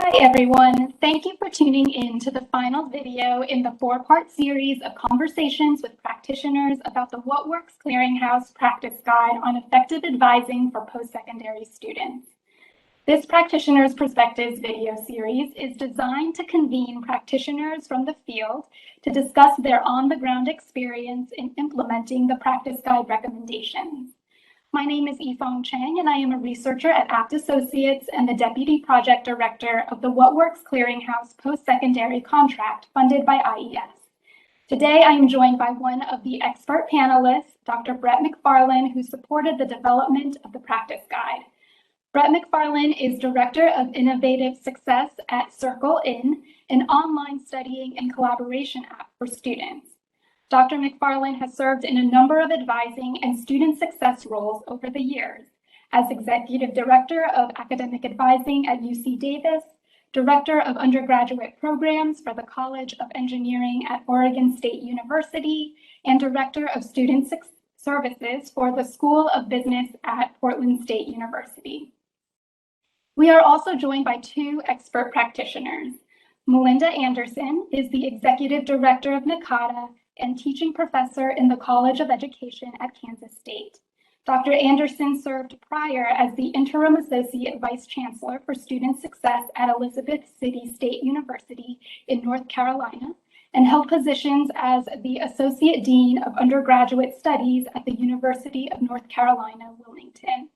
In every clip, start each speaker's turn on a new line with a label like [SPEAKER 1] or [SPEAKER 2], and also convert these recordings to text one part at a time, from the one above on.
[SPEAKER 1] Hi everyone, thank you for tuning in to the final video in the 4-part series of conversations with practitioners about the What Works Clearinghouse Practice Guide on Effective Advising for Post-Secondary Students. This Practitioners' Perspectives video series is designed to convene practitioners from the field to discuss their on-the-ground experience in implementing the Practice Guide recommendations. My name is Yifeng Chang, and I am a researcher at Apt Associates and the Deputy Project Director of the What Works Clearinghouse Post-Secondary Contract funded by IES. Today, I am joined by one of the expert panelists, Dr. Brett McFarlane, who supported the development of the practice guide. Brett McFarlane is Director of Innovative Success at Circle-In, an online studying and collaboration app for students. Dr. McFarlane has served in a number of advising and student success roles over the years, as Executive Director of Academic Advising at UC Davis, Director of Undergraduate Programs for the College of Engineering at Oregon State University, and Director of Student Services for the School of Business at Portland State University. We are also joined by two expert practitioners. Melinda Anderson is the Executive Director of NACADA and teaching professor in the College of Education at Kansas State. Dr. Anderson served prior as the Interim Associate Vice Chancellor for Student Success at Elizabeth City State University in North Carolina and held positions as the Associate Dean of Undergraduate Studies at the University of North Carolina, Wilmington,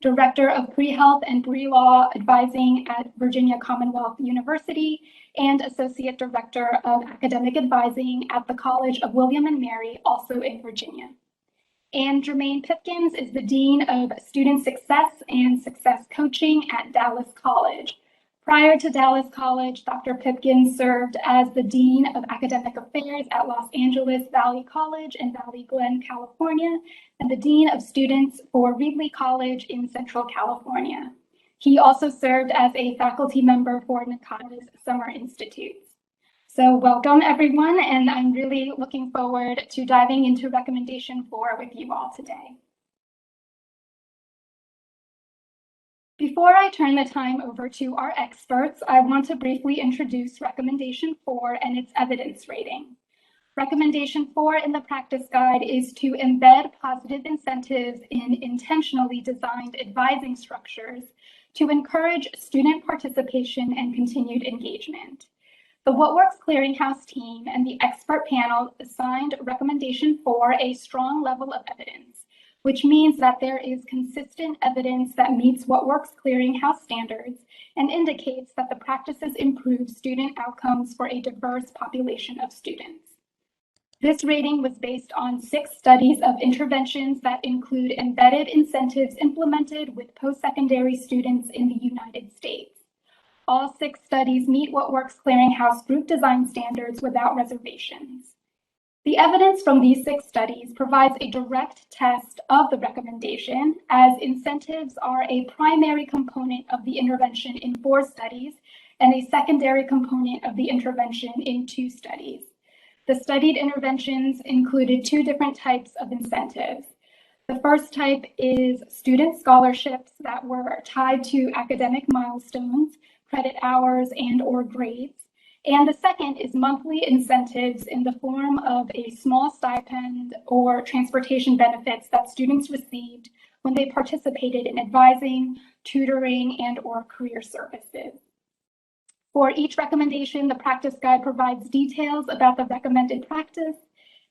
[SPEAKER 1] Director of Pre-Health and Pre-Law Advising at Virginia Commonwealth University, and Associate Director of Academic Advising at the College of William and Mary, also in Virginia. And Jermaine Pipkins is the Dean of Student Success and Success Coaching at Dallas College. Prior to Dallas College, Dr. Pipkins served as the Dean of Academic Affairs at Los Angeles Valley College in Valley Glen, California, and the Dean of Students for Reedley College in Central California. He also served as a faculty member for NACADA's Summer Institutes. So welcome everyone, and I'm really looking forward to diving into recommendation 4 with you all today. Before I turn the time over to our experts, I want to briefly introduce recommendation 4 and its evidence rating. Recommendation 4 in the practice guide is to embed positive incentives in intentionally designed advising structures to encourage student participation and continued engagement. The What Works Clearinghouse team and the expert panel assigned recommendation 4 a strong level of evidence, which means that there is consistent evidence that meets What Works Clearinghouse standards and indicates that the practices improve student outcomes for a diverse population of students. This rating was based on 6 studies of interventions that include embedded incentives implemented with post-secondary students in the United States. All 6 studies meet What Works Clearinghouse group design standards without reservations. The evidence from these 6 studies provides a direct test of the recommendation, as incentives are a primary component of the intervention in 4 studies and a secondary component of the intervention in 2 studies. The studied interventions included 2 different types of incentives. The first type is student scholarships that were tied to academic milestones, credit hours, and/or grades. And the second is monthly incentives in the form of a small stipend or transportation benefits that students received when they participated in advising, tutoring, and/or career services. For each recommendation, the practice guide provides details about the recommended practice,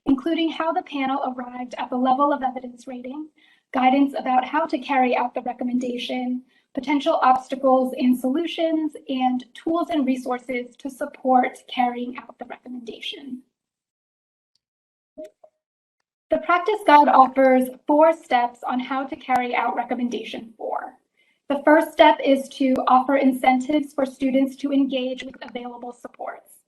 [SPEAKER 1] including how the panel arrived at the level of evidence rating, guidance about how to carry out the recommendation, potential obstacles and solutions, and tools and resources to support carrying out the recommendation. The practice guide offers 4 steps on how to carry out recommendation 4. The first step is to offer incentives for students to engage with available supports.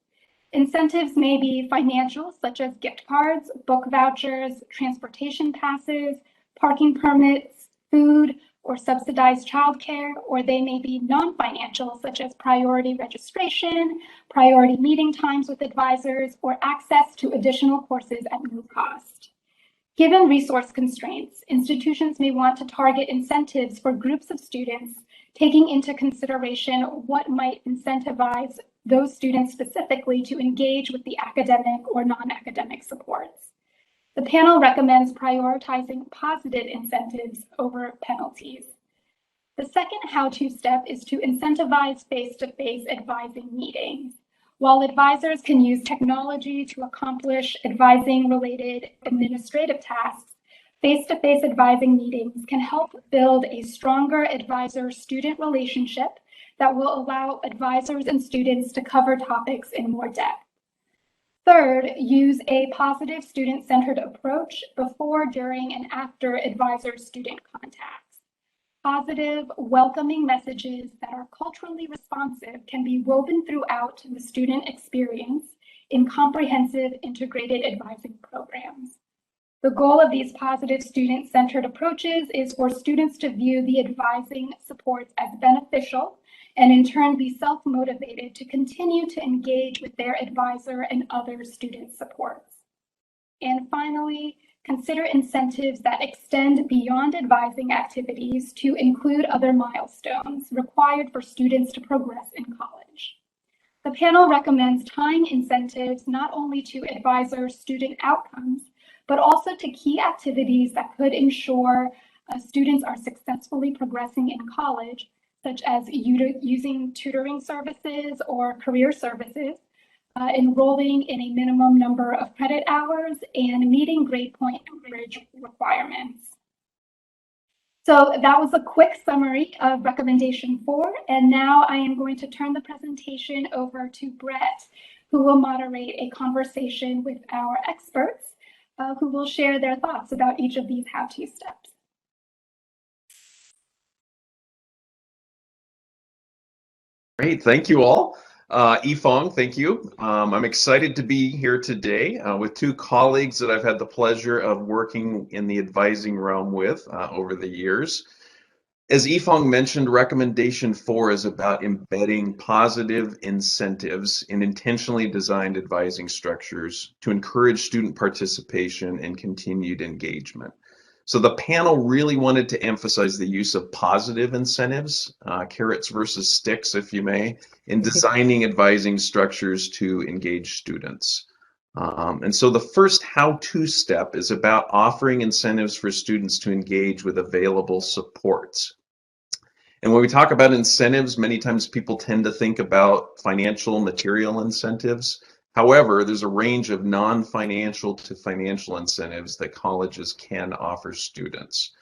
[SPEAKER 1] Incentives may be financial, such as gift cards, book vouchers, transportation passes, parking permits, food, or subsidized childcare, or they may be non-financial, such as priority registration, priority meeting times with advisors, or access to additional courses at no cost. Given resource constraints, institutions may want to target incentives for groups of students taking into consideration what might incentivize those students specifically to engage with the academic or non-academic supports. The panel recommends prioritizing positive incentives over penalties. The second how-to step is to incentivize face-to-face advising meetings. While advisors can use technology to accomplish advising-related administrative tasks, face-to-face advising meetings can help build a stronger advisor-student relationship that will allow advisors and students to cover topics in more depth. Third, use a positive student-centered approach before, during, and after advisor-student contacts. Positive, welcoming messages that are culturally responsive can be woven throughout the student experience in comprehensive integrated advising programs. The goal of these positive student-centered approaches is for students to view the advising supports as beneficial and in turn be self-motivated to continue to engage with their advisor and other student supports. And finally, consider incentives that extend beyond advising activities to include other milestones required for students to progress in college. The panel recommends tying incentives not only to advisor-student outcomes, but also to key activities that could ensure students are successfully progressing in college, such as using tutoring services or career services, enrolling in a minimum number of credit hours, and meeting grade point average requirements. So that was a quick summary of recommendation 4, and now I am going to turn the presentation over to Brett, who will moderate a conversation with our experts, who will share their thoughts about each of these how-to steps.
[SPEAKER 2] Great, thank you all. Yifeng, thank you. I'm excited to be here today with two colleagues that I've had the pleasure of working in the advising realm with over the years. As Yifeng mentioned, recommendation 4 is about embedding positive incentives in intentionally designed advising structures to encourage student participation and continued engagement. So the panel really wanted to emphasize the use of positive incentives, carrots versus sticks, if you may, in designing advising structures to engage students. And so the first how-to step is about offering incentives for students to engage with available supports. And when we talk about incentives, many times people tend to think about financial, material incentives. However, there's a range of non-financial to financial incentives that colleges can offer students.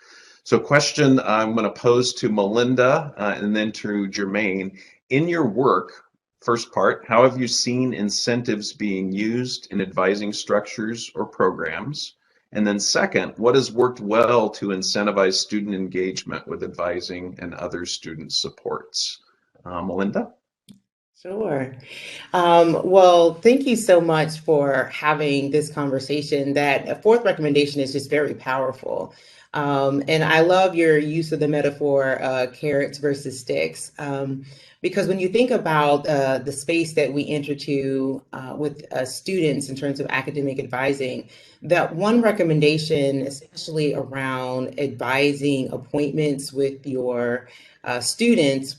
[SPEAKER 2] So question I'm going to pose to Melinda and then to Jermaine. In your work, first part, how have you seen incentives being used in advising structures or programs? And then second, what has worked well to incentivize student engagement with advising and other student supports? Melinda?
[SPEAKER 3] Sure. Well, thank you so much for having this conversation. That fourth recommendation is just very powerful. And I love your use of the metaphor, carrots versus sticks, because when you think about the space that we enter to with students in terms of academic advising, that one recommendation, especially around advising appointments with your students,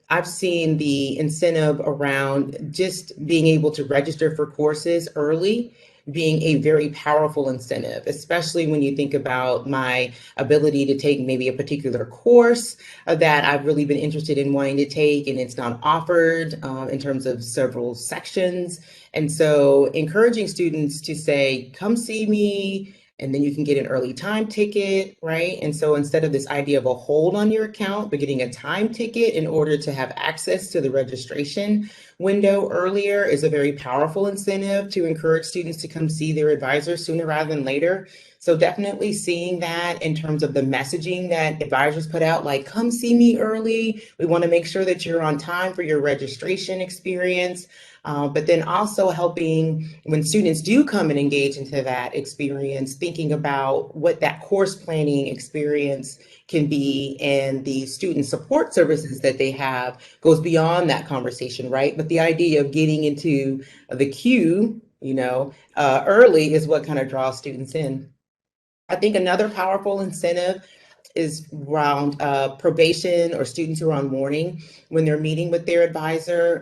[SPEAKER 3] I've seen the incentive around just being able to register for courses early being a very powerful incentive, especially when you think about my ability to take maybe a particular course that I've really been interested in wanting to take, and it's not offered in terms of several sections. And so encouraging students to say, come see me, and then you can get an early time ticket, right? And so instead of this idea of a hold on your account, but getting a time ticket in order to have access to the registration window earlier is a very powerful incentive to encourage students to come see their advisor sooner rather than later. So definitely seeing that in terms of the messaging that advisors put out, like, come see me early. We want to make sure that you're on time for your registration experience. But then also helping when students do come and engage into that experience, thinking about what that course planning experience can be, and the student support services that they have goes beyond that conversation, right? But the idea of getting into the queue, early is what kind of draws students in. I think another powerful incentive is around probation or students who are on warning when they're meeting with their advisor.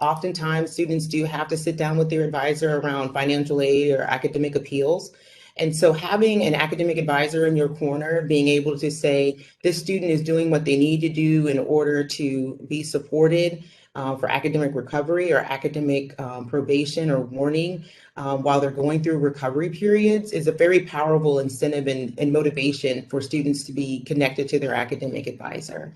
[SPEAKER 3] Oftentimes, students do have to sit down with their advisor around financial aid or academic appeals. And so having an academic advisor in your corner, being able to say, this student is doing what they need to do in order to be supported for academic recovery or academic probation or warning while they're going through recovery periods is a very powerful incentive and motivation for students to be connected to their academic advisor.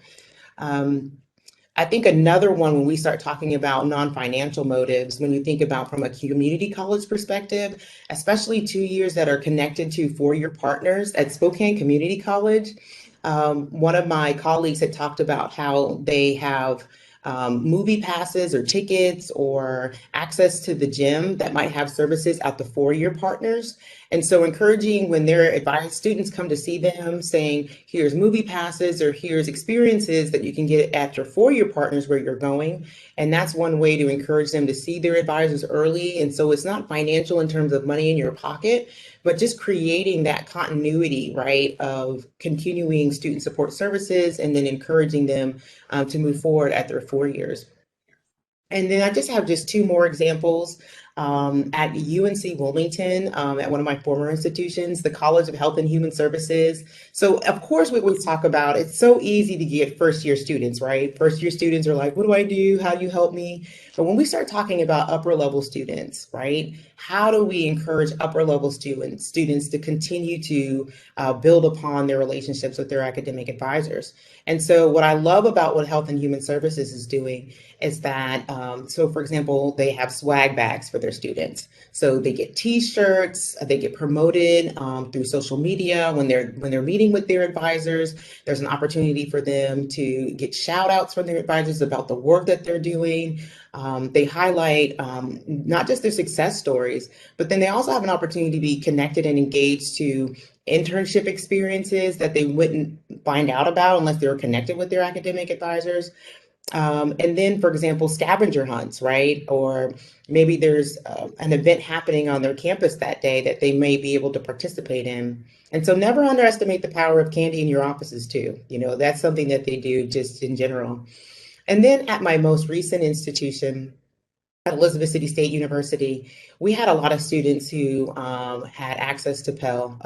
[SPEAKER 3] I think another one, when we start talking about non-financial motives, when you think about from a community college perspective, especially 2 years that are connected to four-year partners at Spokane Community College, one of my colleagues had talked about how they have movie passes or tickets or access to the gym that might have services at the four-year partners. And so encouraging when their advised students come to see them saying, here's movie passes or here's experiences that you can get at your four-year partners where you're going. And that's one way to encourage them to see their advisors early. And so it's not financial in terms of money in your pocket, but just creating that continuity, right, of continuing student support services and then encouraging them to move forward at their 4 years. And then I just have just two more examples. At UNC Wilmington, at one of my former institutions, the College of Health and Human Services. So of course, we always talk about, it's so easy to get first year students, right? First year students are like, what do I do? How do you help me? But when we start talking about upper level students, right? How do we encourage upper level students to continue to build upon their relationships with their academic advisors? And so what I love about what Health and Human Services is doing is that, so for example, they have swag bags for their students. So they get t-shirts, they get promoted through social media when they're meeting with their advisors. There's an opportunity for them to get shout outs from their advisors about the work that they're doing. They highlight not just their success stories, but then they also have an opportunity to be connected and engaged to internship experiences that they wouldn't find out about unless they were connected with their academic advisors. And then, for example, scavenger hunts, right? Or maybe there's an event happening on their campus that day that they may be able to participate in. And so never underestimate the power of candy in your offices too. You know, that's something that they do just in general. And then at my most recent institution, at Elizabeth City State University, we had a lot of students who had access to Pell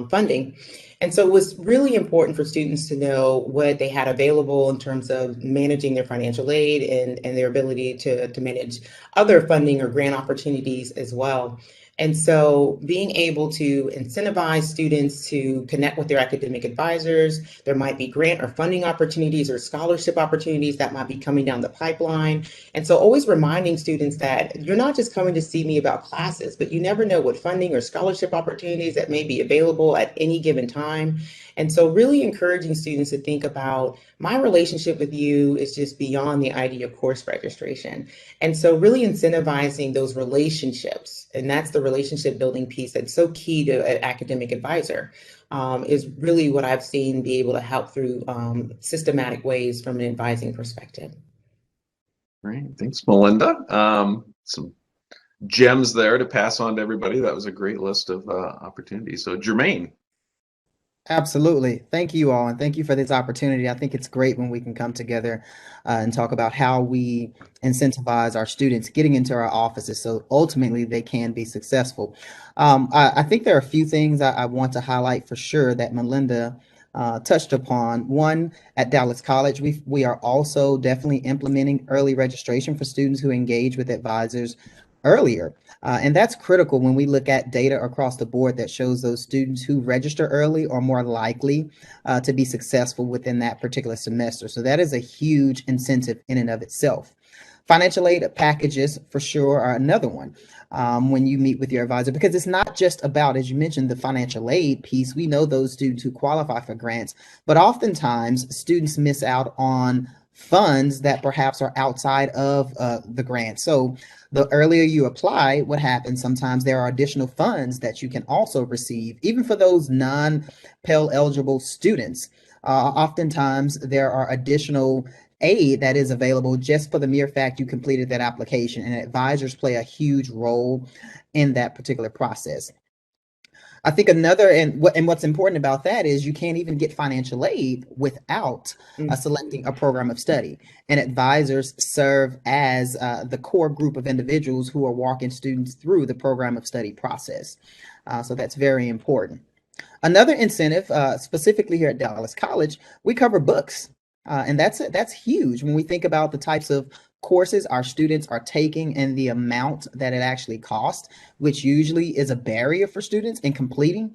[SPEAKER 3] funding. And so it was really important for students to know what they had available in terms of managing their financial aid and their ability to manage other funding or grant opportunities as well. And so being able to incentivize students to connect with their academic advisors, there might be grant or funding opportunities or scholarship opportunities that might be coming down the pipeline. And so always reminding students that you're not just coming to see me about classes, but you never know what funding or scholarship opportunities that may be available at any given time. And so really encouraging students to think about, my relationship with you is just beyond the idea of course registration. And so really incentivizing those relationships, and that's the relationship building piece that's so key to an academic advisor, is really what I've seen be able to help through systematic ways from an advising perspective.
[SPEAKER 2] Great, thanks, Melinda. Some gems there to pass on to everybody. That was a great list of opportunities. So Jermaine.
[SPEAKER 4] Absolutely. Thank you all. And thank you for this opportunity. I think it's great when we can come together and talk about how we incentivize our students getting into our offices so ultimately they can be successful. I think there are a few things I want to highlight for sure that Melinda touched upon. One, at Dallas College, we are also definitely implementing early registration for students who engage with advisors earlier. And that's critical when we look at data across the board that shows those students who register early are more likely to be successful within that particular semester. So that is a huge incentive in and of itself. Financial aid packages for sure are another one when you meet with your advisor, because it's not just about, as you mentioned, the financial aid piece. We know those students who qualify for grants, but oftentimes students miss out on funds that perhaps are outside of the grant. So the earlier you apply, what happens sometimes there are additional funds that you can also receive, even for those non-Pell eligible students. Oftentimes there are additional aid that is available just for the mere fact you completed that application, and advisors play a huge role in that particular process. I think another, and what's important about that is you can't even get financial aid without selecting a program of study. And advisors serve as the core group of individuals who are walking students through the program of study process. So that's very important. Another incentive, specifically here at Dallas College, we cover books. And that's huge when we think about the types of courses our students are taking and the amount that it actually costs, which usually is a barrier for students in completing.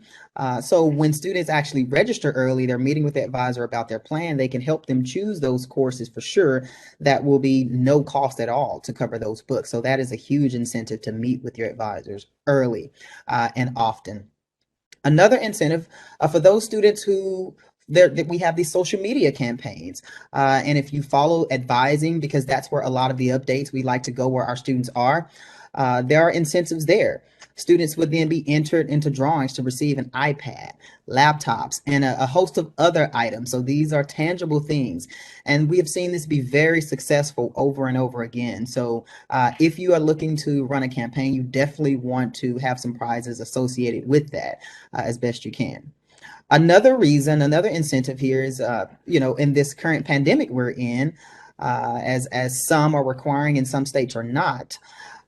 [SPEAKER 4] So when students actually register early, they're meeting with the advisor about their plan. They can help them choose those courses for sure that will be no cost at all to cover those books. So that is a huge incentive to meet with your advisors early and often. Another incentive for those students who that we have these social media campaigns. And if you follow advising, because that's where a lot of the updates, we like to go where our students are, there are incentives there. Students would then be entered into drawings to receive an iPad, laptops, and a host of other items. So these are tangible things. And we have seen this be very successful over and over again. So if you are looking to run a campaign, you definitely want to have some prizes associated with that as best you can. Another reason, another incentive here is, in this current pandemic we're in, as some are requiring and some states are not.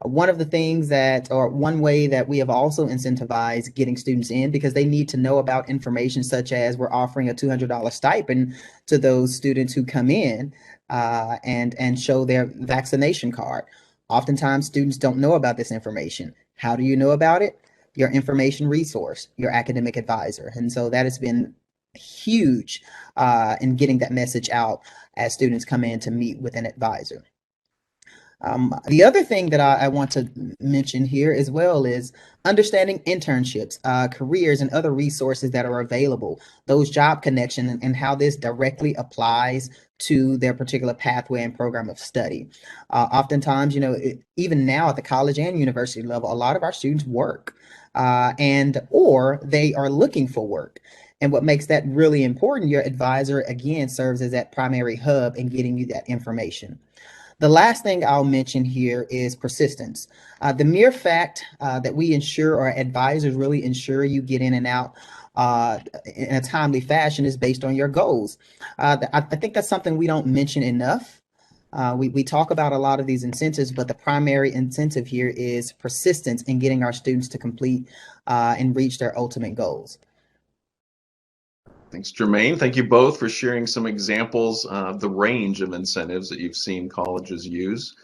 [SPEAKER 4] One of the things that, or one way that we have also incentivized getting students in, because they need to know about information such as we're offering a $200 stipend to those students who come in and show their vaccination card. Oftentimes, students don't know about this information. How do you know about it? Your information resource, your academic advisor. And so that has been huge in getting that message out as students come in to meet with an advisor. The other thing that I want to mention here as well is understanding internships, careers, and other resources that are available, those job connections, and how this directly applies to their particular pathway and program of study. Oftentimes, even now at the college and university level, a lot of our students work or they are looking for work. And what makes that really important, your advisor, again, serves as that primary hub in getting you that information. The last thing I'll mention here is persistence. The mere fact that we ensure, or advisors really ensure, you get in and out in a timely fashion is based on your goals. I think that's something we don't mention enough. We talk about a lot of these incentives, but the primary incentive here is persistence in getting our students to complete and reach their ultimate goals.
[SPEAKER 2] Thanks, Jermaine. Thank you both for sharing some examples of the range of incentives that you've seen colleges use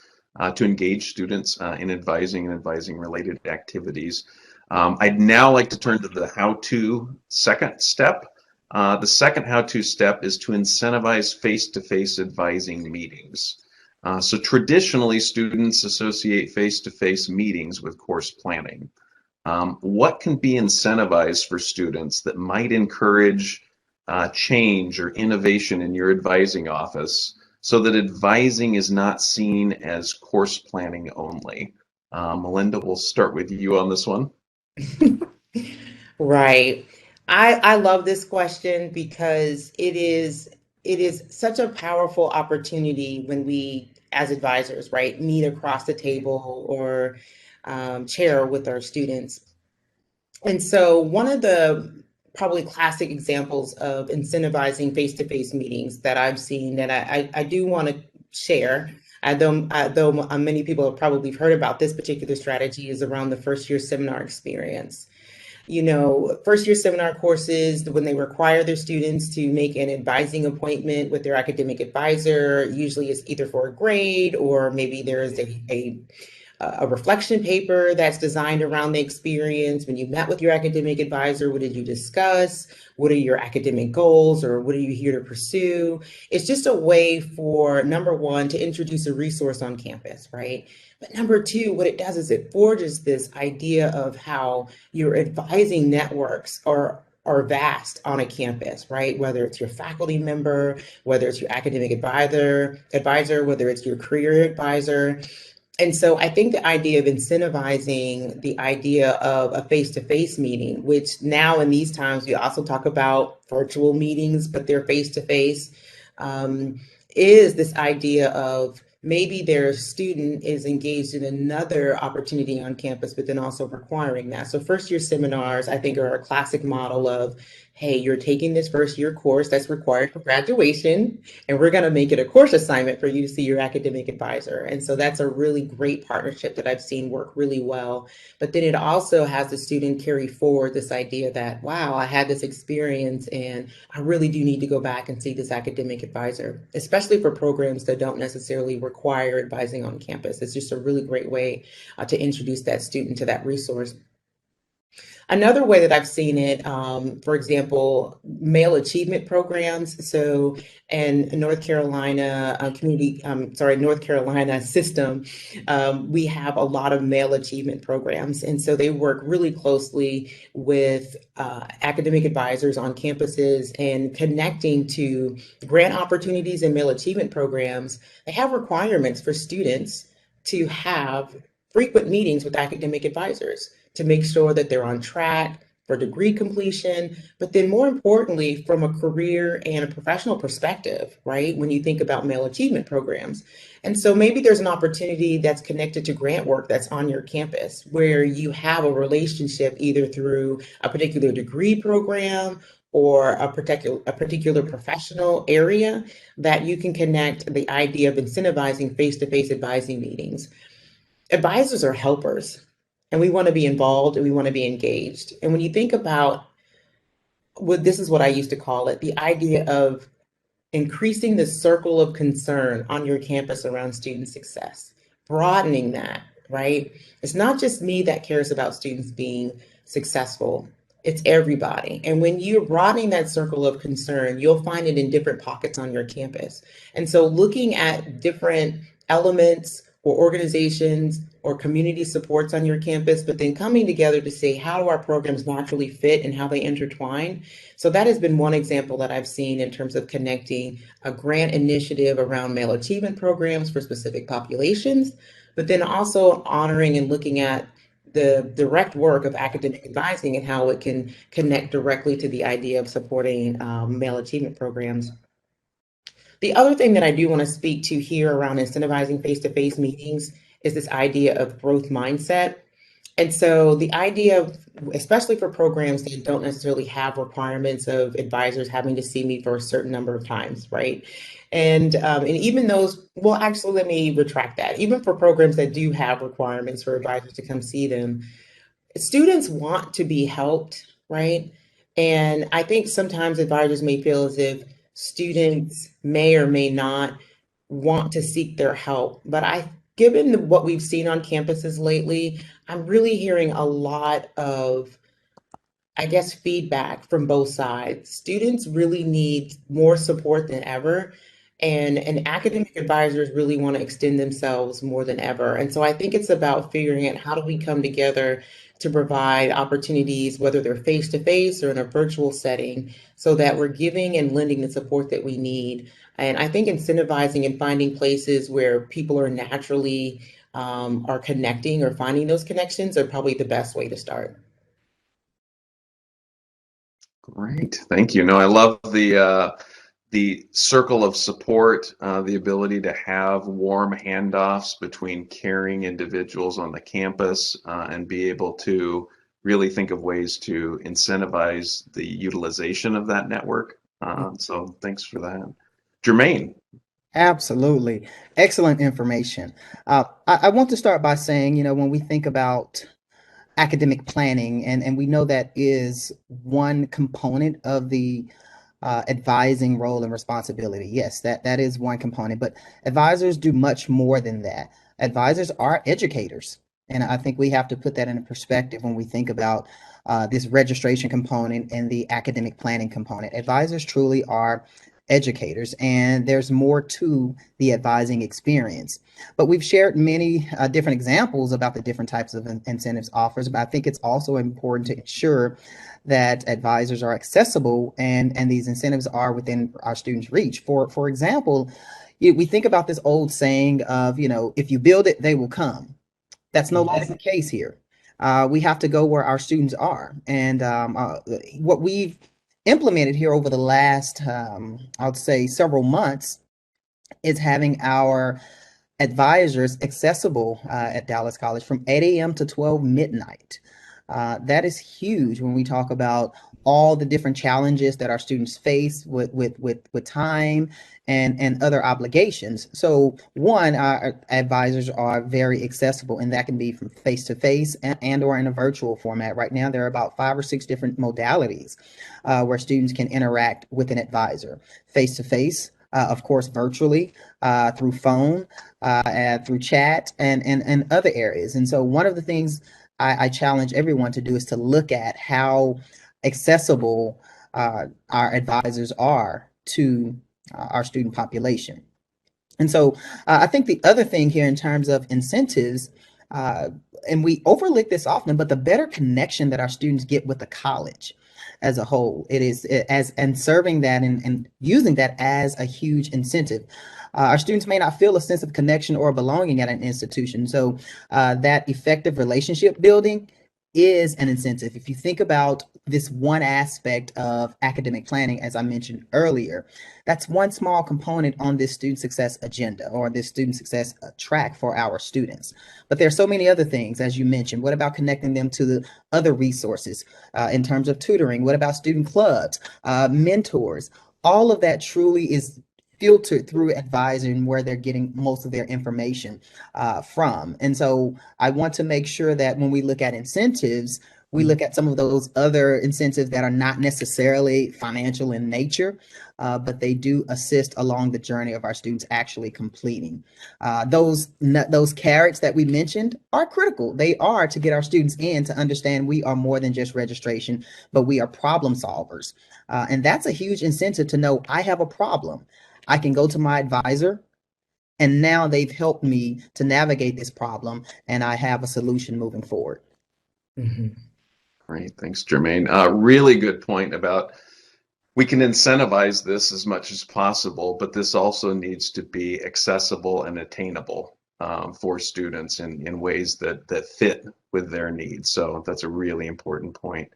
[SPEAKER 2] to engage students in advising and advising-related activities. I'd now like to turn to the how-to second step. The second how-to step is to incentivize face-to-face advising meetings. So traditionally, students associate face-to-face meetings with course planning. What can be incentivized for students that might encourage change or innovation in your advising office so that advising is not seen as course planning only? Melinda, we'll start with you on this one.
[SPEAKER 3] Right. I love this question because it is such a powerful opportunity when we, as advisors, right, meet across the table or chair with our students. And so one of the probably classic examples of incentivizing face-to-face meetings that I've seen that I do want to share, though many people have probably heard about this particular strategy, is around the first year seminar experience. First year seminar courses, when they require their students to make an advising appointment with their academic advisor, usually it's either for a grade or maybe there is a reflection paper that's designed around the experience. When you met with your academic advisor, what did you discuss? What are your academic goals, or what are you here to pursue? It's just a way for, number one, to introduce a resource on campus, right? But number two, what it does is it forges this idea of how your advising networks are vast on a campus, right? Whether it's your faculty member, whether it's your academic advisor, whether it's your career advisor. And so I think the idea of incentivizing the idea of a face-to-face meeting, which now in these times, we also talk about virtual meetings, but they're face-to-face, is this idea of maybe their student is engaged in another opportunity on campus, but then also requiring that. So first year seminars, I think, are a classic model of, hey, you're taking this first year course that's required for graduation, and we're going to make it a course assignment for you to see your academic advisor. And so that's a really great partnership that I've seen work really well. But then it also has the student carry forward this idea that, wow, I had this experience and I really do need to go back and see this academic advisor, especially for programs that don't necessarily require advising on campus. It's just a really great way to introduce that student to that resource. Another way that I've seen it, for example, male achievement programs. So in North Carolina North Carolina system, we have a lot of male achievement programs. And so they work really closely with academic advisors on campuses and connecting to grant opportunities and male achievement programs. They have requirements for students to have frequent meetings with academic advisors to make sure that they're on track for degree completion, but then more importantly, from a career and a professional perspective, right? When you think about male achievement programs. And so maybe there's an opportunity that's connected to grant work that's on your campus where you have a relationship either through a particular degree program or a particular professional area that you can connect the idea of incentivizing face-to-face advising meetings. Advisors are helpers, and we want to be involved and we want to be engaged. And when you think about this is what I used to call it, the idea of increasing the circle of concern on your campus around student success, broadening that, right? It's not just me that cares about students being successful, it's everybody. And when you're broadening that circle of concern, you'll find it in different pockets on your campus. And so looking at different elements or organizations or community supports on your campus, but then coming together to say, how do our programs naturally fit and how they intertwine? So that has been one example that I've seen in terms of connecting a grant initiative around male achievement programs for specific populations, but then also honoring and looking at the direct work of academic advising and how it can connect directly to the idea of supporting male achievement programs. The other thing that I do want to speak to here around incentivizing face-to-face meetings is this idea of growth mindset. And so the idea of, especially for programs that don't necessarily have requirements of advisors having to see me for a certain number of times, right? And even those, well, actually, let me retract that. Even for programs that do have requirements for advisors to come see them, students want to be helped, right? And I think sometimes advisors may feel as if students may or may not want to seek their help. But given what we've seen on campuses lately, I'm really hearing a lot of, I guess, feedback from both sides. Students really need more support than ever, and academic advisors really want to extend themselves more than ever. And so I think it's about figuring out how do we come together to provide opportunities, whether they're face-to-face or in a virtual setting, so that we're giving and lending the support that we need. And I think incentivizing and finding places where people are naturally are connecting or finding those connections are probably the best way to start.
[SPEAKER 2] Great, thank you. No, I love the circle of support, the ability to have warm handoffs between caring individuals on the campus, and be able to really think of ways to incentivize the utilization of that network. So thanks for that. Jermaine.
[SPEAKER 4] Absolutely. Excellent information. I want to start by saying, when we think about academic planning, and we know that is one component of the advising role and responsibility. Yes, that is one component, but advisors do much more than that. Advisors are educators. And I think we have to put that in perspective when we think about this registration component and the academic planning component. Advisors truly are educators, and there's more to the advising experience. But we've shared many different examples about the different types of incentives offers, but I think it's also important to ensure that advisors are accessible and these incentives are within our students' reach. For example, we think about this old saying of, if you build it, they will come. That's no longer the case here. We have to go where our students are. And what we've implemented here over the last, I'll say several months, is having our advisors accessible at Dallas College from 8 a.m. to 12 midnight. That is huge when we talk about all the different challenges that our students face with time and other obligations. So one, our advisors are very accessible, and that can be from face-to-face and or in a virtual format. Right now, there are about 5 or 6 different modalities where students can interact with an advisor. Face-to-face, of course, virtually, through phone, through chat, and other areas. And so one of the things I challenge everyone to do is to look at how accessible our advisors are to our student population. And so I think the other thing here in terms of incentives, and we overlook this often, but the better connection that our students get with the college as a whole, it is as and serving that and using that as a huge incentive. Our students may not feel a sense of connection or belonging at an institution. So that effective relationship building is an incentive. If you think about this one aspect of academic planning, as I mentioned earlier, that's one small component on this student success agenda or this student success track for our students. But there are so many other things, as you mentioned. What about connecting them to the other resources in terms of tutoring? What about student clubs, mentors? All of that truly is filtered through advising where they're getting most of their information from. And so I want to make sure that when we look at incentives, we look at some of those other incentives that are not necessarily financial in nature, but they do assist along the journey of our students actually completing. Those carrots that we mentioned are critical. They are to get our students in to understand we are more than just registration, but we are problem solvers. And that's a huge incentive to know I have a problem. I can go to my advisor, and now they've helped me to navigate this problem, and I have a solution moving forward.
[SPEAKER 3] Mm-hmm.
[SPEAKER 2] Great, thanks, Jermaine. Really good point about we can incentivize this as much as possible, but this also needs to be accessible and attainable for students in ways that fit with their needs. So that's a really important point.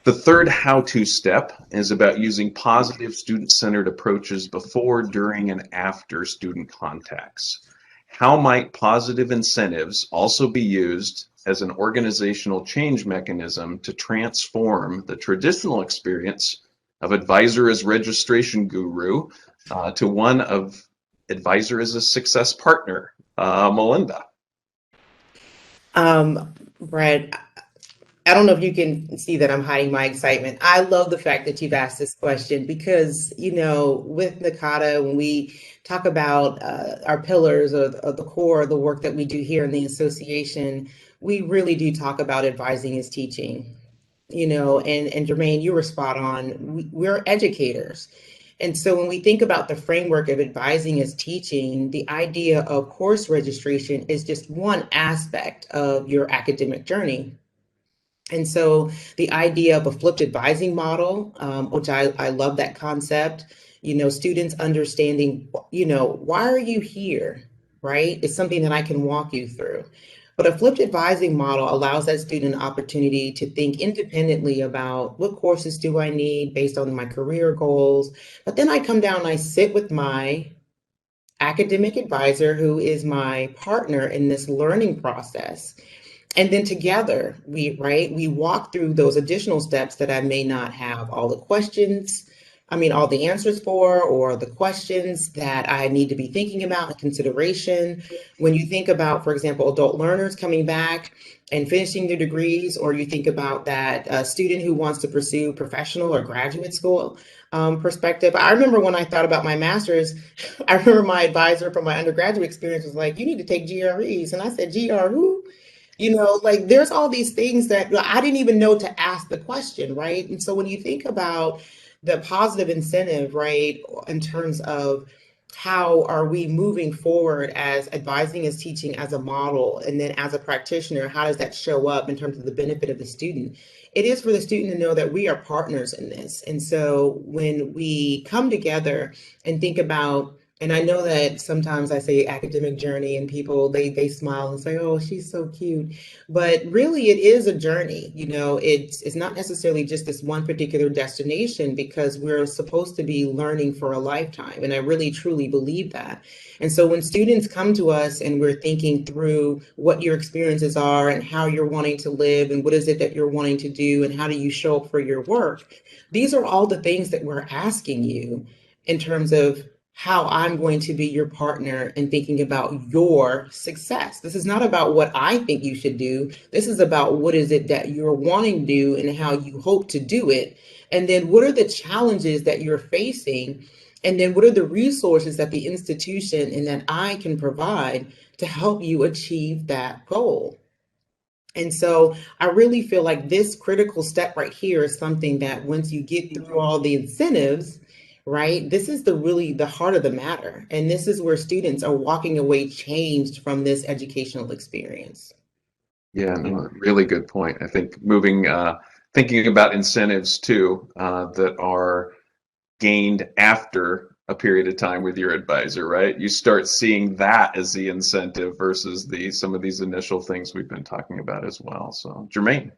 [SPEAKER 2] The third how-to step is about using positive student-centered approaches before, during, and after student contacts. How might positive incentives also be used as an organizational change mechanism to transform the traditional experience of advisor as registration guru to one of advisor as a success partner? Melinda.
[SPEAKER 3] Brad, I don't know if you can see that I'm hiding my excitement. I love the fact that you've asked this question because, you know, with NACADA, when we talk about our pillars or the core of the work that we do here in the association, we really do talk about advising as teaching, you know, and Jermaine, you were spot on. We're educators. And so when we think about the framework of advising as teaching, the idea of course registration is just one aspect of your academic journey. And so the idea of a flipped advising model, which I love that concept, you know, students understanding, you know, why are you here, right? It's something that I can walk you through. But a flipped advising model allows that student an opportunity to think independently about what courses do I need based on my career goals. But then I come down and I sit with my academic advisor, who is my partner in this learning process. And then together we walk through those additional steps that I may not have all the questions, all the answers for, or the questions that I need to be thinking about in consideration. When you think about, for example, adult learners coming back and finishing their degrees, or you think about that student who wants to pursue professional or graduate school perspective. I remember when I thought about my master's, I remember my advisor from my undergraduate experience was like, you need to take GREs. And I said, GR who? You know, like there's all these things that I didn't even know to ask the question, right? And so when you think about the positive incentive, right, in terms of how are we moving forward as advising as teaching as a model, and then as a practitioner, how does that show up in terms of the benefit of the student? It is for the student to know that we are partners in this. And so when we come together and think about And I know that sometimes I say academic journey and people they smile and say, "Oh, she's so cute." But really it is a journey. It's not necessarily just this one particular destination because we're supposed to be learning for a lifetime. And I really truly believe that. And so when students come to us and we're thinking through what your experiences are and how you're wanting to live and what is it that you're wanting to do and how do you show up for your work, these are all the things that we're asking you in terms of how I'm going to be your partner in thinking about your success. This is not about what I think you should do. This is about what is it that you're wanting to do and how you hope to do it. And then what are the challenges that you're facing? And then what are the resources that the institution and that I can provide to help you achieve that goal? And so I really feel like this critical step right here is something that once you get through all the incentives, right, this is the heart of the matter. And this is where students are walking away changed from this educational experience.
[SPEAKER 2] Yeah, no, really good point. I think thinking about incentives too, that are gained after a period of time with your advisor, right? You start seeing that as the incentive versus some of these initial things we've been talking about as well. So, Jermaine.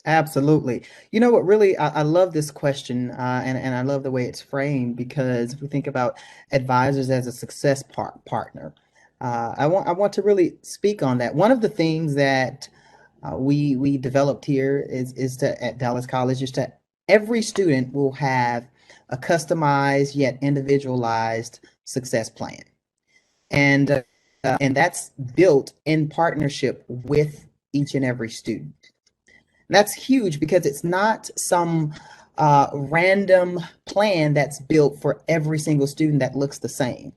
[SPEAKER 4] Absolutely. You know what, really, I love this question, and I love the way it's framed because if we think about advisors as a success partner, I want to really speak on that. One of the things that we developed here is to at Dallas College is that every student will have a customized yet individualized success plan, and that's built in partnership with each and every student. That's huge because it's not some random plan that's built for every single student that looks the same.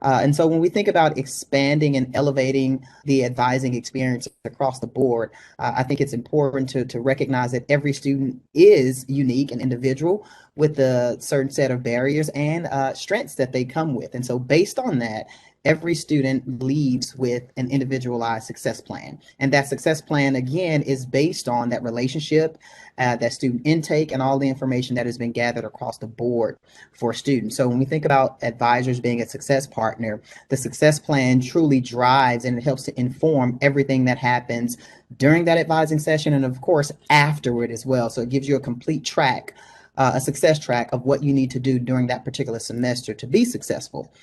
[SPEAKER 4] And so when we think about expanding and elevating the advising experience across the board, I think it's important to recognize that every student is unique and individual with a certain set of barriers and strengths that they come with. And so based on that, every student leaves with an individualized success plan. And that success plan, again, is based on that relationship, that student intake, and all the information that has been gathered across the board for students. So when we think about advisors being a success partner, the success plan truly drives and it helps to inform everything that happens during that advising session and, of course, afterward as well. So it gives you a complete track, a success track of what you need to do during that particular semester to be successful.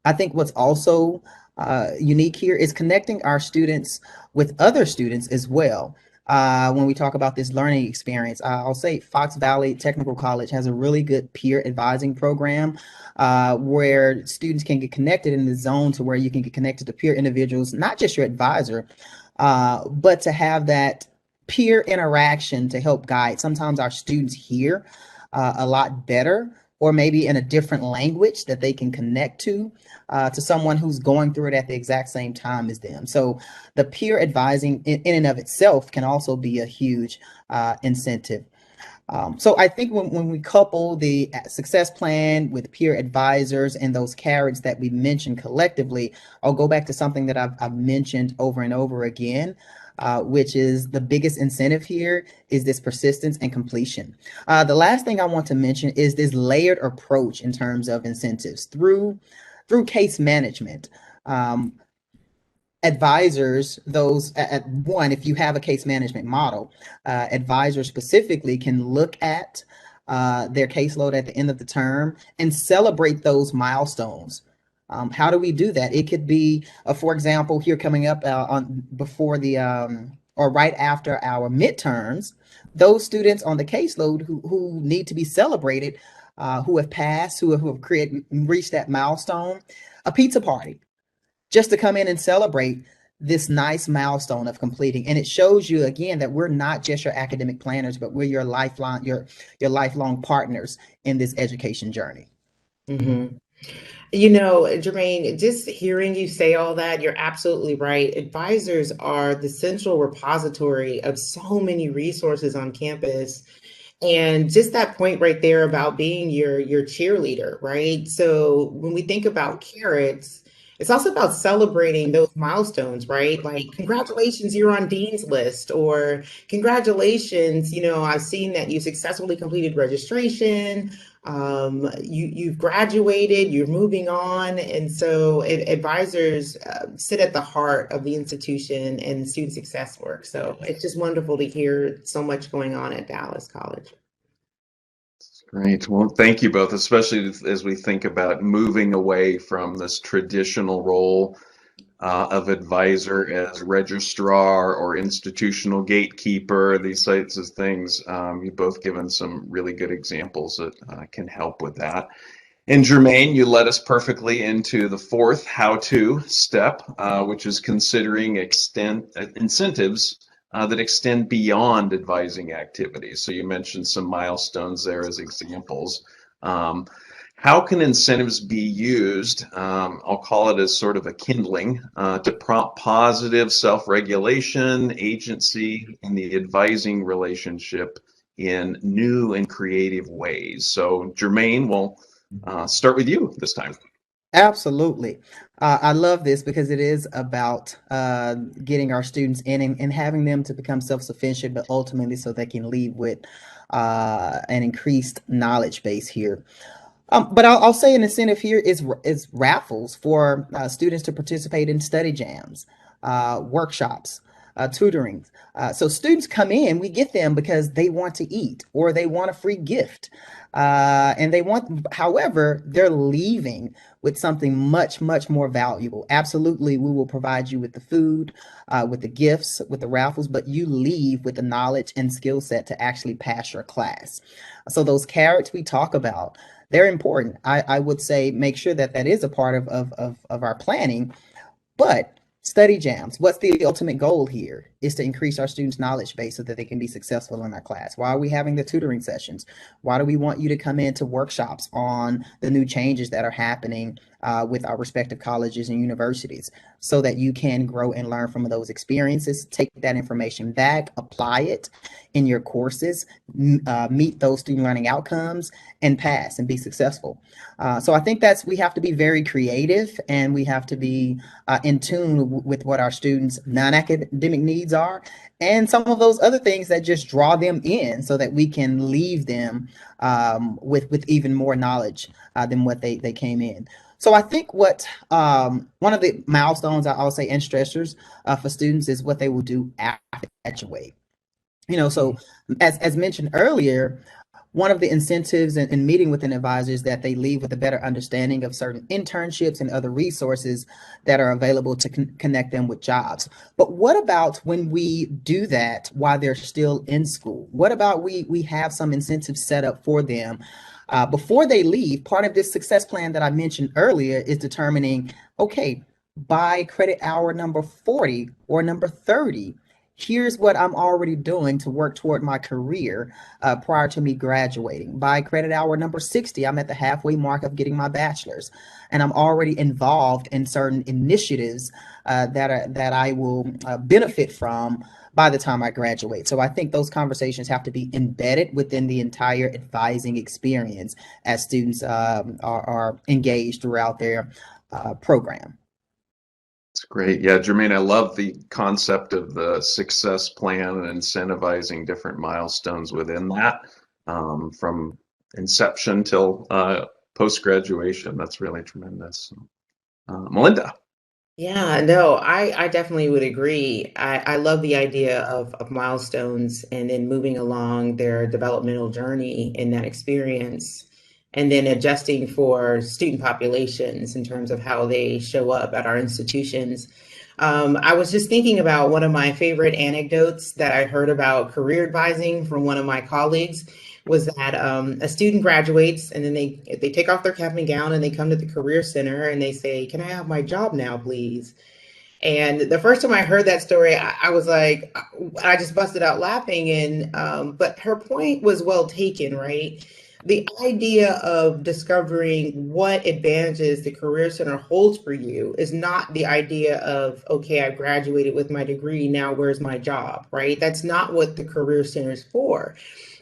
[SPEAKER 4] I think what's also unique here is connecting our students with other students as well. When we talk about this learning experience, I'll say Fox Valley Technical College has a really good peer advising program where students can get connected in the zone to where you can get connected to peer individuals, not just your advisor, but to have that peer interaction to help guide. Sometimes our students hear a lot better or maybe in a different language that they can connect to someone who's going through it at the exact same time as them. So the peer advising in and of itself can also be a huge incentive. So I think when we couple the success plan with peer advisors and those carrots that we mentioned collectively, I'll go back to something that I've mentioned over and over again, which is the biggest incentive here is this persistence and completion. The last thing I want to mention is this layered approach in terms of incentives through case management. Advisors, those at one, if you have a case management model, advisors specifically can look at their caseload at the end of the term and celebrate those milestones. How do we do that? It could be, for example, here coming up on before the or right after our midterms, those students on the caseload who need to be celebrated, who have passed, who have reached that milestone, a pizza party just to come in and celebrate this nice milestone of completing. And it shows you again that we're not just your academic planners, but we're your lifelong partners in this education journey.
[SPEAKER 3] Mm-hmm. Jermaine, just hearing you say all that, you're absolutely right. Advisors are the central repository of so many resources on campus. And just that point right there about being your cheerleader, right? So when we think about carrots, it's also about celebrating those milestones, right? Like, congratulations, you're on Dean's list, or congratulations, I've seen that you successfully completed registration. You've graduated, you're moving on, and so advisors sit at the heart of the institution and student success work. So it's just wonderful to hear so much going on at Dallas College.
[SPEAKER 2] Great. Well, thank you both, especially as we think about moving away from this traditional role of advisor as registrar or institutional gatekeeper, these types of things. You've both given some really good examples that can help with that. And Jermaine, you led us perfectly into the fourth how-to step, which is considering incentives that extend beyond advising activities. So you mentioned some milestones there as examples. How can incentives be used? I'll call it as sort of a kindling to prompt positive self-regulation, agency, and the advising relationship in new and creative ways. So Jermaine, we'll start with you this time.
[SPEAKER 4] Absolutely. I love this because it is about getting our students in and having them to become self-sufficient, but ultimately so they can leave with an increased knowledge base here. But I'll say an incentive here is raffles for students to participate in study jams, workshops, tutoring. So students come in, we get them because they want to eat or they want a free gift. And however, they're leaving with something much, much more valuable. Absolutely, we will provide you with the food, with the gifts, with the raffles, but you leave with the knowledge and skill set to actually pass your class. So those carrots we talk about, they're important. I would say make sure that is a part of our planning, but study jams, what's the ultimate goal here? Is to increase our students' knowledge base so that they can be successful in our class. Why are we having the tutoring sessions? Why do we want you to come into workshops on the new changes that are happening with our respective colleges and universities so that you can grow and learn from those experiences, take that information back, apply it in your courses, meet those student learning outcomes, and pass and be successful. So I think we have to be very creative, and we have to be in tune with what our students' non-academic needs are, and some of those other things that just draw them in so that we can leave them with even more knowledge than what they came in. So I think one of the milestones I'll say and stressors for students is what they will do after they graduate. So as mentioned earlier, one of the incentives in meeting with an advisor is that they leave with a better understanding of certain internships and other resources that are available to connect them with jobs. But what about when we do that while they're still in school? What about we have some incentives set up for them before they leave? Part of this success plan that I mentioned earlier is determining, okay, by credit hour number 40 or number 30, here's what I'm already doing to work toward my career prior to me graduating. By credit hour number 60, I'm at the halfway mark of getting my bachelor's, and I'm already involved in certain initiatives that I will benefit from by the time I graduate. So I think those conversations have to be embedded within the entire advising experience as students are engaged throughout their program.
[SPEAKER 2] That's great. Yeah, Jermaine, I love the concept of the success plan and incentivizing different milestones within that from inception till post-graduation. That's really tremendous. Melinda.
[SPEAKER 3] Yeah, no, I definitely would agree. I love the idea of milestones and then moving along their developmental journey in that experience, and then adjusting for student populations in terms of how they show up at our institutions. I was just thinking about one of my favorite anecdotes that I heard about career advising from one of my colleagues was that a student graduates and then they take off their cap and gown and they come to the career center and they say, "Can I have my job now, please?" And the first time I heard that story, I was like, I just busted out laughing. But her point was well taken, right? The idea of discovering what advantages the Career Center holds for you is not the idea of, okay, I graduated with my degree, now where's my job, right? That's not what the Career Center is for.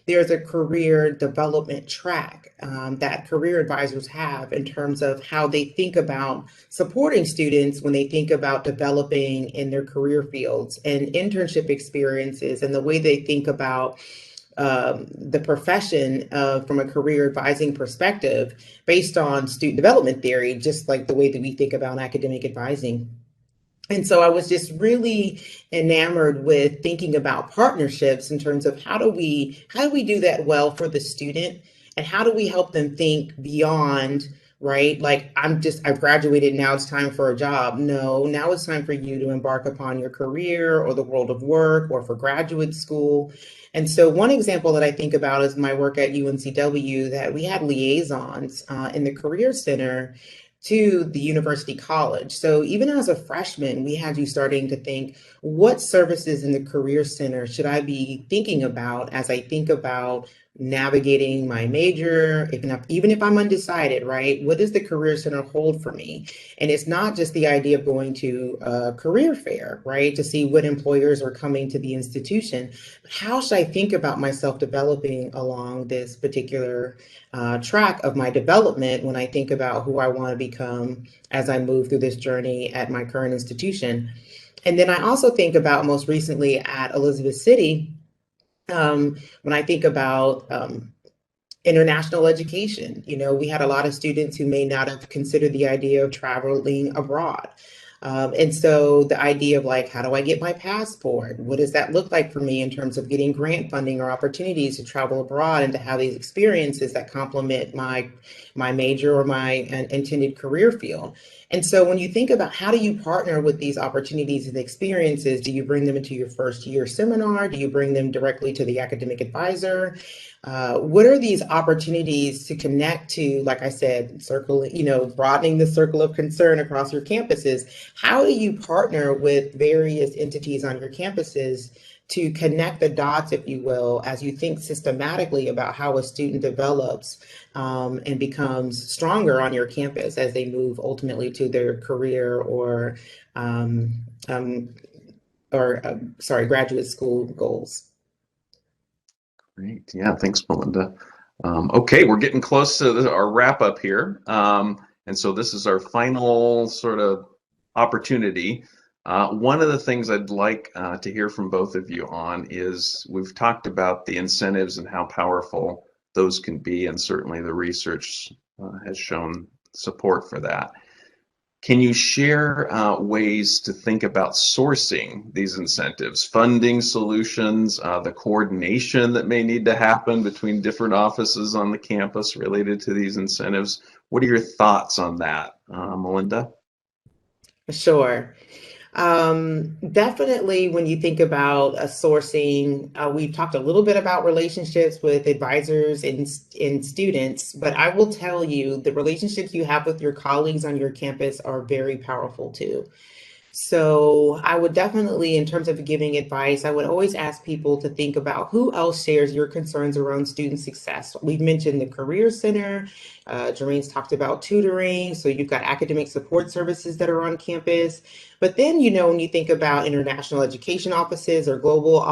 [SPEAKER 3] There's a career development track that career advisors have in terms of how they think about supporting students when they think about developing in their career fields, and internship experiences, and the way they think about the profession from a career advising perspective based on student development theory, just like the way that we think about academic advising. And so I was just really enamored with thinking about partnerships in terms of how do we do that well for the student, and how do we help them think beyond, right? Like, I've graduated, now it's time for a job. No, now it's time for you to embark upon your career or the world of work or for graduate school. And so one example that I think about is my work at UNCW, that we had liaisons in the Career Center to the university college. So even as a freshman, we had you starting to think, what services in the Career Center should I be thinking about as I think about navigating my major, even if I'm undecided, right? What does the Career Center hold for me? And it's not just the idea of going to a career fair, right, to see what employers are coming to the institution, but how should I think about myself developing along this particular track of my development when I think about who I want to become as I move through this journey at my current institution. And then I also think about most recently at Elizabeth City, when I think about international education. We had a lot of students who may not have considered the idea of traveling abroad. And so the idea of, like, how do I get my passport? What does that look like for me in terms of getting grant funding or opportunities to travel abroad and to have these experiences that complement my major or my intended career field? And so when you think about how do you partner with these opportunities and experiences, do you bring them into your first year seminar? Do you bring them directly to the academic advisor? What are these opportunities to connect to, like I said, broadening the circle of concern across your campuses? How do you partner with various entities on your campuses to connect the dots, if you will, as you think systematically about how a student develops and becomes stronger on your campus as they move ultimately to their career or graduate school goals?
[SPEAKER 2] Great. Yeah, thanks, Melinda. Okay, we're getting close to our wrap up here. And so this is our final sort of opportunity. One of the things I'd like to hear from both of you on is, we've talked about the incentives and how powerful those can be, and certainly the research has shown support for that. Can you share ways to think about sourcing these incentives, funding solutions, the coordination that may need to happen between different offices on the campus related to these incentives? What are your thoughts on that, Melinda?
[SPEAKER 3] Sure. Definitely when you think about sourcing, we've talked a little bit about relationships with advisors and students, but I will tell you the relationships you have with your colleagues on your campus are very powerful too. So I would definitely, in terms of giving advice, I would always ask people to think about who else shares your concerns around student success. We've mentioned the Career Center. Jermaine's talked about tutoring. So you've got academic support services that are on campus. But then, when you think about international education offices or global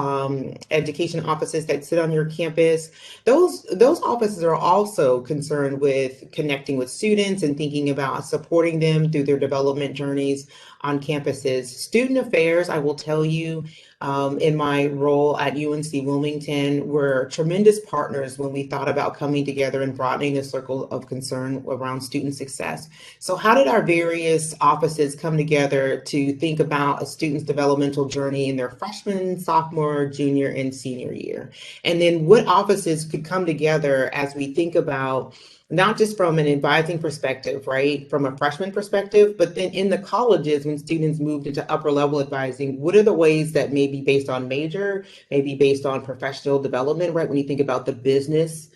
[SPEAKER 3] education offices that sit on your campus, those offices are also concerned with connecting with students and thinking about supporting them through their development journeys on campuses. Student affairs, I will tell you, in my role at UNC Wilmington, were tremendous partners when we thought about coming together and broadening the circle of concern around student success. So how did our various offices come together to think about a student's developmental journey in their freshman, sophomore, junior, and senior year? And then what offices could come together as we think about not just from an advising perspective, right, from a freshman perspective, but then in the colleges, when students moved into upper level advising, what are the ways that may be based on major, maybe based on professional development, right? When you think about the business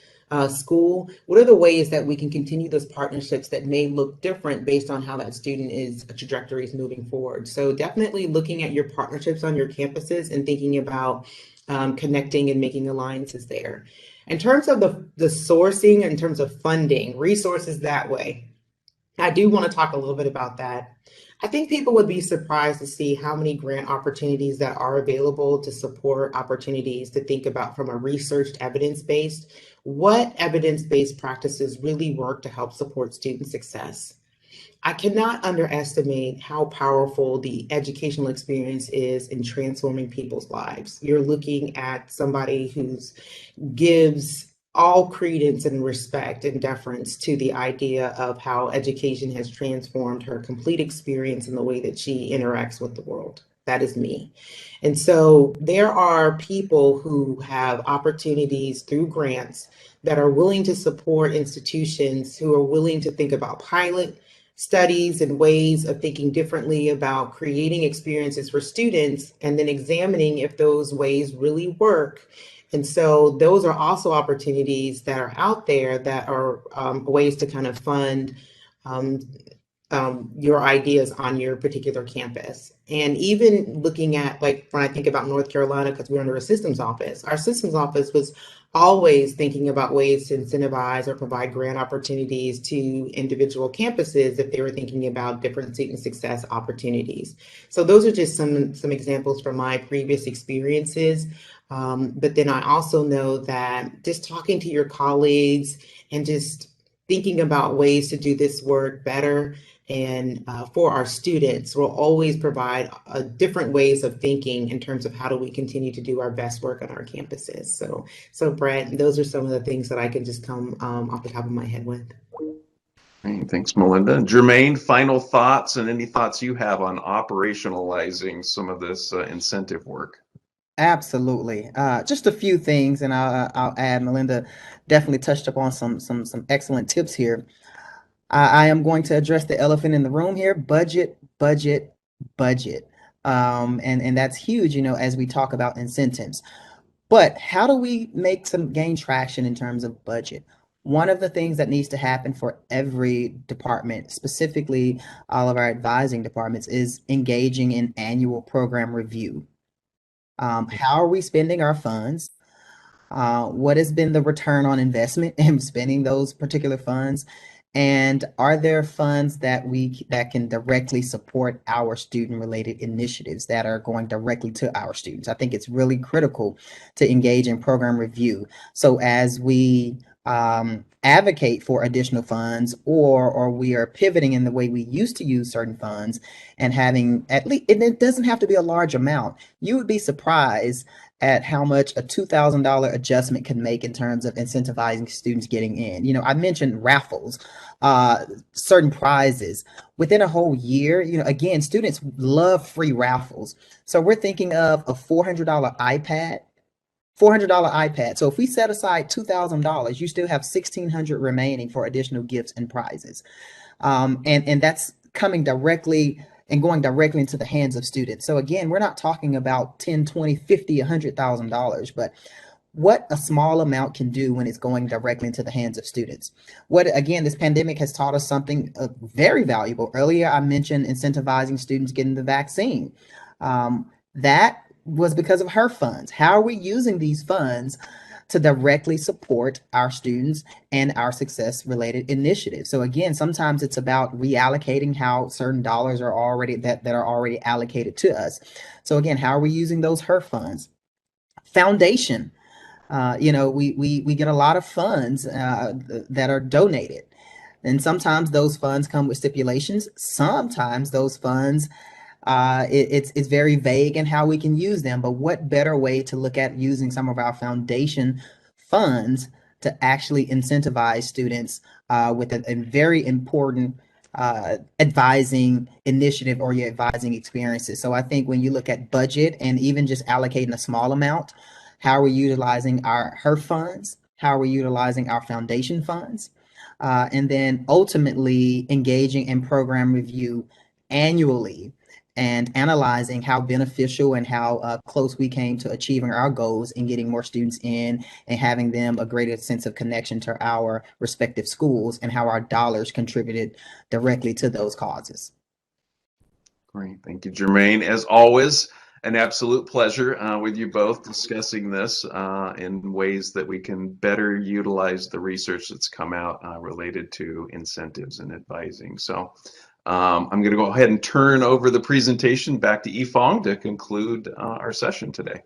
[SPEAKER 3] school, what are the ways that we can continue those partnerships that may look different based on how that student trajectory is moving forward? So definitely looking at your partnerships on your campuses and thinking about connecting and making alliances there. In terms of the sourcing, in terms of funding, resources that way, I do want to talk a little bit about that. I think people would be surprised to see how many grant opportunities that are available to support opportunities to think about from a researched evidence-based, what evidence-based practices really work to help support student success. I cannot underestimate how powerful the educational experience is in transforming people's lives. You're looking at somebody who's gives all credence and respect and deference to the idea of how education has transformed her complete experience in the way that she interacts with the world. That is me. And so there are people who have opportunities through grants that are willing to support institutions who are willing to think about pilot studies and ways of thinking differently about creating experiences for students and then examining if those ways really work. And so those are also opportunities that are out there that are ways to kind of fund um, your ideas on your particular campus. And even looking at, like, when I think about North Carolina, because we're under a systems office, our systems office was always thinking about ways to incentivize or provide grant opportunities to individual campuses if they were thinking about different student success opportunities. So those are just some examples from my previous experiences. But then I also know that just talking to your colleagues and just thinking about ways to do this work better and for our students will always provide different ways of thinking in terms of how do we continue to do our best work on our campuses. So Brett, those are some of the things that I can just come off the top of my head with.
[SPEAKER 2] Great, thanks, Melinda. Jermaine, final thoughts and any thoughts you have on operationalizing some of this incentive work?
[SPEAKER 4] Absolutely. Just a few things, and I'll add. Melinda definitely touched upon some excellent tips here. I am going to address the elephant in the room here: budget, budget, budget. And that's huge, as we talk about incentives. But how do we gain traction in terms of budget? One of the things that needs to happen for every department, specifically all of our advising departments, is engaging in annual program review. How are we spending our funds? What has been the return on investment in spending those particular funds? And are there funds that can directly support our student-related initiatives that are going directly to our students? I think it's really critical to engage in program review. So as we advocate for additional funds, or we are pivoting in the way we used to use certain funds and having at least, and it doesn't have to be a large amount. You would be surprised at how much a $2,000 adjustment can make in terms of incentivizing students getting in. I mentioned raffles, certain prizes within a whole year. Again, students love free raffles. So we're thinking of a $400 iPad. $400 iPad. So if we set aside $2,000, you still have $1,600 remaining for additional gifts and prizes. And that's coming directly and going directly into the hands of students. So again, we're not talking about 10, 20, 50, $100,000, but what a small amount can do when it's going directly into the hands of students. Again, this pandemic has taught us something very valuable. Earlier, I mentioned incentivizing students getting the vaccine. That was because of her funds. How are we using these funds to directly support our students and our success related initiatives? So again, sometimes it's about reallocating how certain dollars are already that are already allocated to us. So again, how are we using those HER funds? Foundation. We get a lot of funds that are donated. And sometimes those funds come with stipulations. Sometimes those funds it's very vague in how we can use them, but what better way to look at using some of our foundation funds to actually incentivize students with a very important advising initiative or your advising experiences. So I think when you look at budget and even just allocating a small amount, how are we utilizing her funds? How are we utilizing our foundation funds? And then ultimately engaging in program review annually and analyzing how beneficial and how close we came to achieving our goals and getting more students in and having them a greater sense of connection to our respective schools and how our dollars contributed directly to those causes.
[SPEAKER 2] Great, thank you, Jermaine. As always, an absolute pleasure with you both discussing this in ways that we can better utilize the research that's come out related to incentives and advising. So I'm going to go ahead and turn over the presentation back to Yifong to conclude our session today.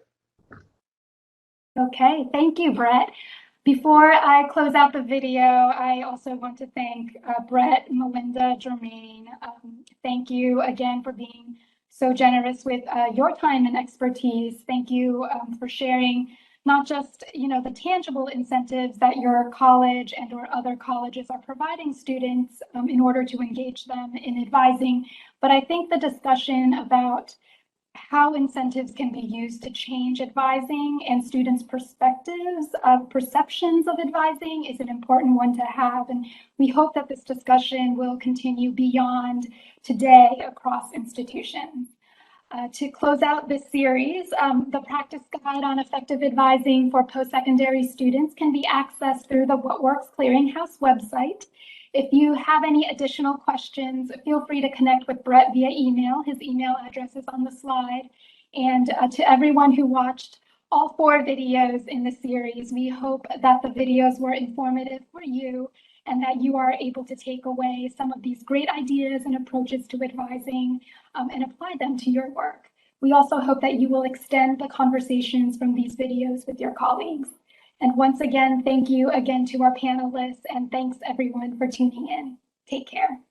[SPEAKER 1] Okay, thank you, Brett. Before I close out the video, I also want to thank Brett, Melinda, Jermaine. Thank you again for being so generous with your time and expertise. Thank you for sharing not just the tangible incentives that your college and or other colleges are providing students in order to engage them in advising, but I think the discussion about how incentives can be used to change advising and students' perspectives of perceptions of advising is an important one to have. And we hope that this discussion will continue beyond today across institutions. To close out this series, the practice guide on effective advising for post-secondary students can be accessed through the What Works Clearinghouse website. If you have any additional questions, feel free to connect with Brett via email. His email address is on the slide. And to everyone who watched all 4 videos in the series, we hope that the videos were informative for you and that you are able to take away some of these great ideas and approaches to advising and apply them to your work. We also hope that you will extend the conversations from these videos with your colleagues. And once again, thank you again to our panelists, and thanks everyone for tuning in. Take care.